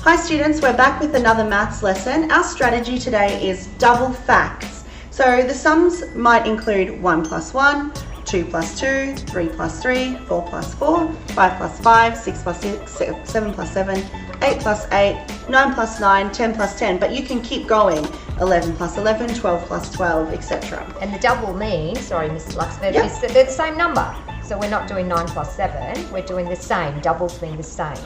Hi students, we're back with another maths lesson. Our strategy today is double facts. So the sums might include 1 plus 1, 2 plus 2, 3 plus 3, 4 plus 4, 5 plus 5, 6 plus 6, 7 plus 7, 8 plus 8, 9 plus 9, 10 plus 10, but you can keep going. 11 plus 11, 12 plus 12, etc. And the double means, sorry Miss Luxford, is that they're the same number. So we're not doing 9 plus 7, we're doing the same, doubles being the same.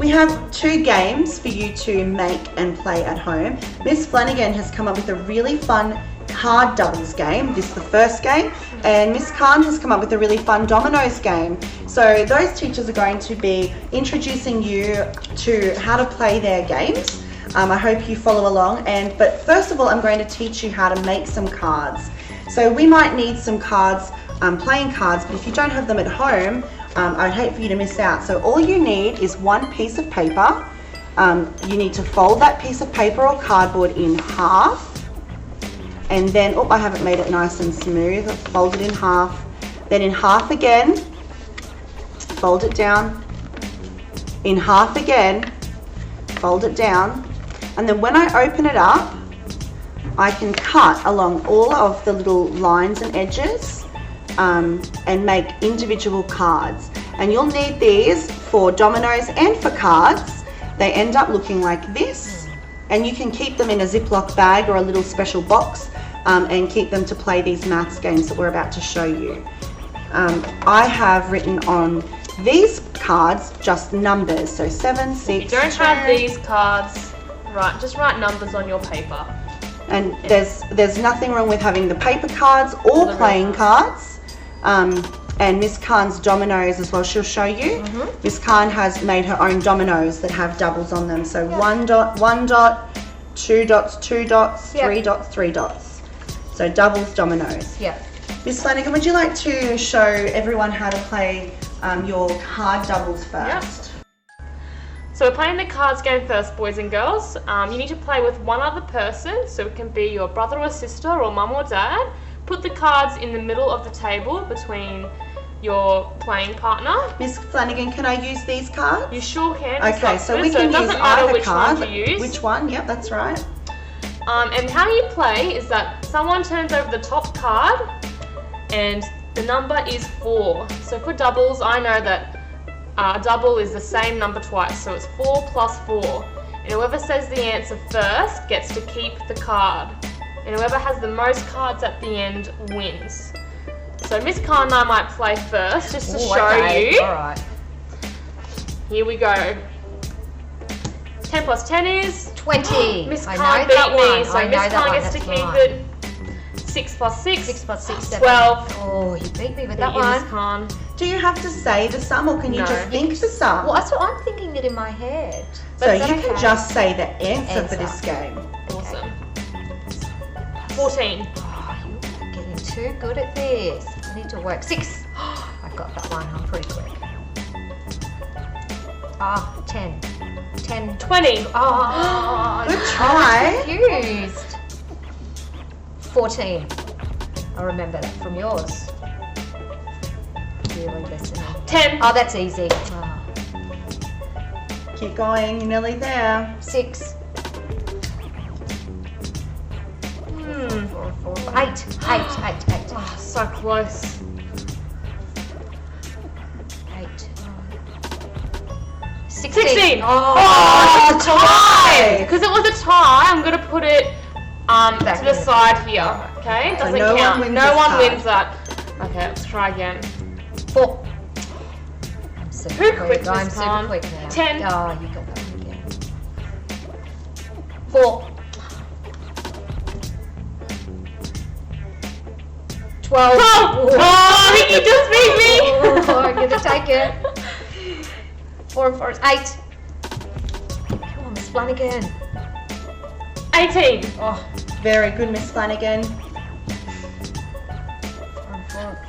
We have two games for you to make and play at home. Miss Flanagan has come up with a really fun card doubles game. This is the first game. And Miss Khan has come up with a really fun dominoes game. So those teachers are going to be introducing you to how to play their games. I hope you follow along. But first of all, I'm going to teach you how to make some cards. So we might need some cards, playing cards, but if you don't have them at home, I'd hate for you to miss out. So all you need is one piece of paper. You need to fold that piece of paper or cardboard in half. And then, I haven't made it nice and smooth. I've folded in half. Then in half again. Fold it down. In half again. Fold it down. And then when I open it up, I can cut along all of the little lines and edges. And make individual cards, and you'll need these for dominoes and for cards. They end up looking like this, and you can keep them in a Ziploc bag or a little special box and keep them to play these maths games that we're about to show you. I have written on these cards just numbers, so 7, 6, If you don't 2. have these cards, just write numbers on your paper. And there's nothing wrong with having the paper cards or playing cards. And Miss Khan's dominoes as well, she'll show you. Miss Khan has made her own dominoes that have doubles on them. So 1 dot, 1 dot, 2 dots, 2 dots, 3 dots, 3 dots. So doubles dominoes. Yeah. Miss Flanagan, would you like to show everyone how to play your card doubles first? So we're playing the cards game first, boys and girls. You need to play with one other person, so it can be your brother or sister or mum or dad. Put the cards in the middle of the table between your playing partner. Miss Flanagan, can I use these cards? You sure can. Okay, so we can use either card. Which one? Yep, that's right. And how you play is that someone turns over the top card and the number is 4. So for doubles, I know that a double is the same number twice, so it's 4 plus 4. And whoever says the answer first gets to keep the card. And whoever has the most cards at the end wins. So Miss Khan and I might play first, just to show you. Alright. Here we go. 10 plus 10 is? 20. Miss Khan beat me, so Miss Khan gets to keep it. 6 plus 6? 6 plus 6, 7. 12. Oh, you beat me with Beat that you, Miss one. Khan. Do you have to say the sum, or can you just think the sum? Well, that's what I'm thinking it in my head. So you can just say the answer for this game. Awesome. 14. Oh, you're getting too good at this. I need to work. 6. I got that one. I'm pretty quick. 10. 10. 20. Oh, Good try. I'm confused. 14. I remember that from yours. Really listening. 10. Oh, that's easy. Oh. Keep going, you're nearly there. 6. 4, 8. 8. Oh, so close. 8. 16. Oh, it's a tie! Because it was a tie, I'm going to put it to the side here. Okay? It doesn't count. No one wins that. Okay, let's try again. 4. I'm super quick. I'm Miss super Khan. quick now. 10. Oh, you got that one again. 4. 12. Oh, you just beat me! Oh, I'm gonna take it. 4 and 4 is 8. Come on, Miss Flanagan. 18. Oh, Very good, Miss Flanagan.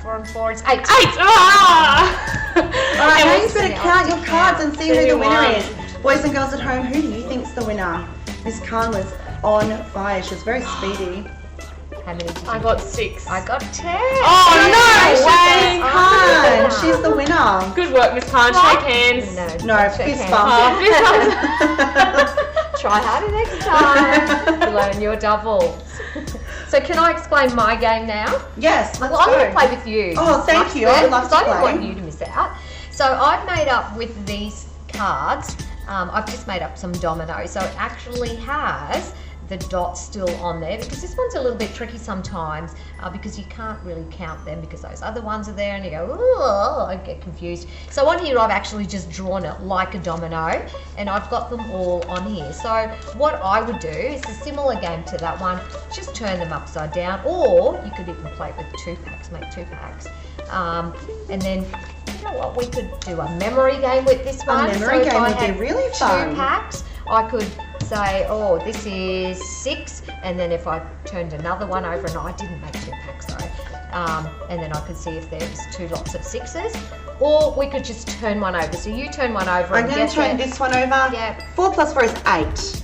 4 and 4 is 8. 8. Ah! All right, now you better count your cards and see who the winner won. is. Boys and girls at home, who do you think's the winner? Miss Khan was on fire. She was very speedy. How many did you I got 6. I got 10. Oh, no way. Khan, she's the winner. Good work, Miss Khan. Shake hands. No, shake fist hands. bump. Try harder next time to learn your doubles. So can I explain my game now? Yes, let's Well, I'm going to go. play with you. Oh, thank you. I would love to because I didn't play. want you to miss out. So I've made up with these cards. I've just made up some dominoes. So it actually has the dots still on there because this one's a little bit tricky sometimes because you can't really count them because those other ones are there and you go, oh, I get confused. So on here I've actually just drawn it like a domino and I've got them all on here. So what I would do is a similar game to that one, just turn them upside down, or you could even play it with 2 packs, make 2 packs. And then, you know what, we could do a memory game with this one. memory so game if would I be had really fun. 2 packs, I could say, oh, this is 6, and then if I turned another one over, and I didn't make 2 packs though, and then I could see if there was 2 lots of 6s, or we could just turn one over. So you turn one over. I'm going to turn this one over. Yeah. 4 plus 4 is 8.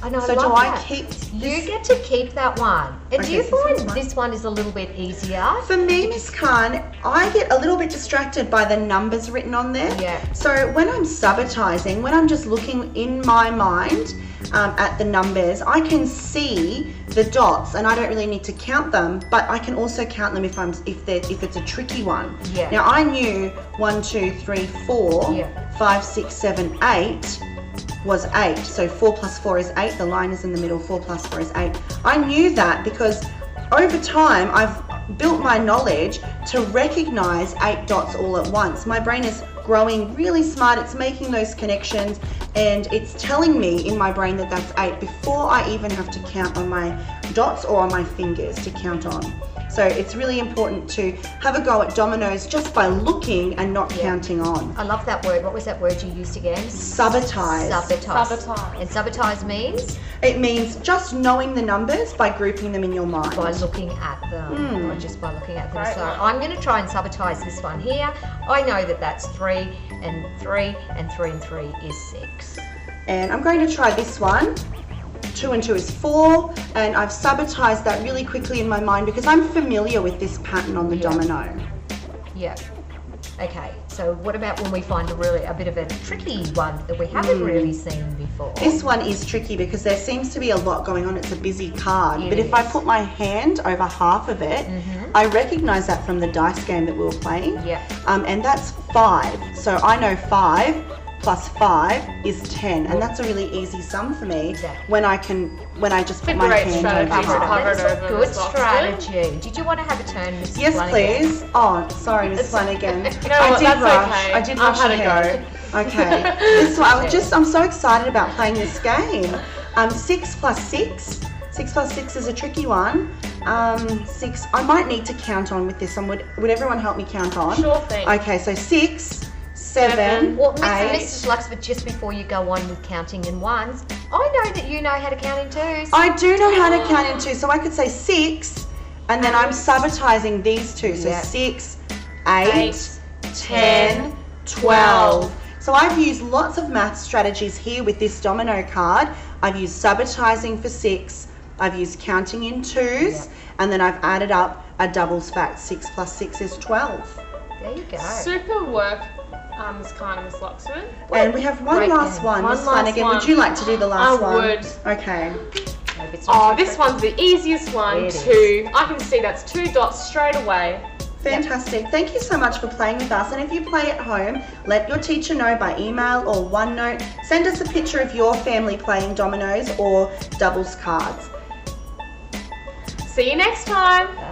I know, I So love do I that. keep this? You get to keep that one. And do Okay, you so this find one's this one is a little bit easier? For me, Miss Khan, I get a little bit distracted by the numbers written on there. Yeah. So when I'm sabotaging, when I'm just looking in my mind at the numbers, I can see the dots, and I don't really need to count them. But I can also count them if it's a tricky one. Yeah. Now I knew 1, 2, 3, 4, Yeah. 5, 6, 7, 8 was 8. So 4 plus 4 is 8. The line is in the middle. 4 plus 4 is 8. I knew that because over time I've built my knowledge to recognize 8 dots all at once. My brain is growing really smart. It's making those connections and it's telling me in my brain that that's 8 before I even have to count on my dots or on my fingers to count on. So it's really important to have a go at dominoes just by looking and not counting on. I love that word. What was that word you used again? Sabotage. Sabotage. And sabotage means? It means just knowing the numbers by grouping them in your mind. By looking at them, or just by looking at them. Great So one. I'm going to try and sabotage this one here. I know that that's 3 and 3 and 3 and 3 is 6. And I'm going to try this one. 2 and 2 is 4, and I've sabotaged that really quickly in my mind because I'm familiar with this pattern on the domino. Yeah. Okay. So what about when we find a bit of a tricky one that we haven't really seen before? This one is tricky because there seems to be a lot going on. It's a busy card. It But if I is. put my hand over half of it, I recognize that from the dice game that we were playing. Yeah. And that's 5. So I know 5 plus 5 is 10, and that's a really easy sum for me Exactly. when I just put my Great hand strategy over to half. cover it That is over a good Miss Loxton. strategy. Did you want to have a turn, Miss Yes, Flanagan? please. Oh, sorry, Miss Flanagan. You know what, that's okay. I did I've rush had a ahead. Okay. This one, I'm so excited about playing this game. 6 plus 6. 6 plus 6 is a tricky one. 6. I might need to count on with this. Would everyone help me count on? Sure thing. Okay, so 6, 7, Well, 8. Mrs. Luxford, just before you go on with counting in ones, I know that you know how to count in twos. I do know how to count in 2, so I could say 6, and then I'm sabotaging these 2. So Yeah. 6, 8, 10, 12. So I've used lots of math strategies here with this domino card. I've used sabotaging for 6, I've used counting in 2s, and then I've added up a doubles fact. 6 plus 6 is 12. There you go. Super work, Miss Khan and Miss Luxford. And we have one Great last game. one. One Miss last Flanagan, one. would you like to do the last I one? would. Okay. Maybe it's not Oh, so this quick. one's the easiest one It is. too. I can see that's 2 dots straight away. Fantastic. Thank you so much for playing with us. And if you play at home, let your teacher know by email or OneNote. Send us a picture of your family playing dominoes or doubles cards. See you next time. Bye.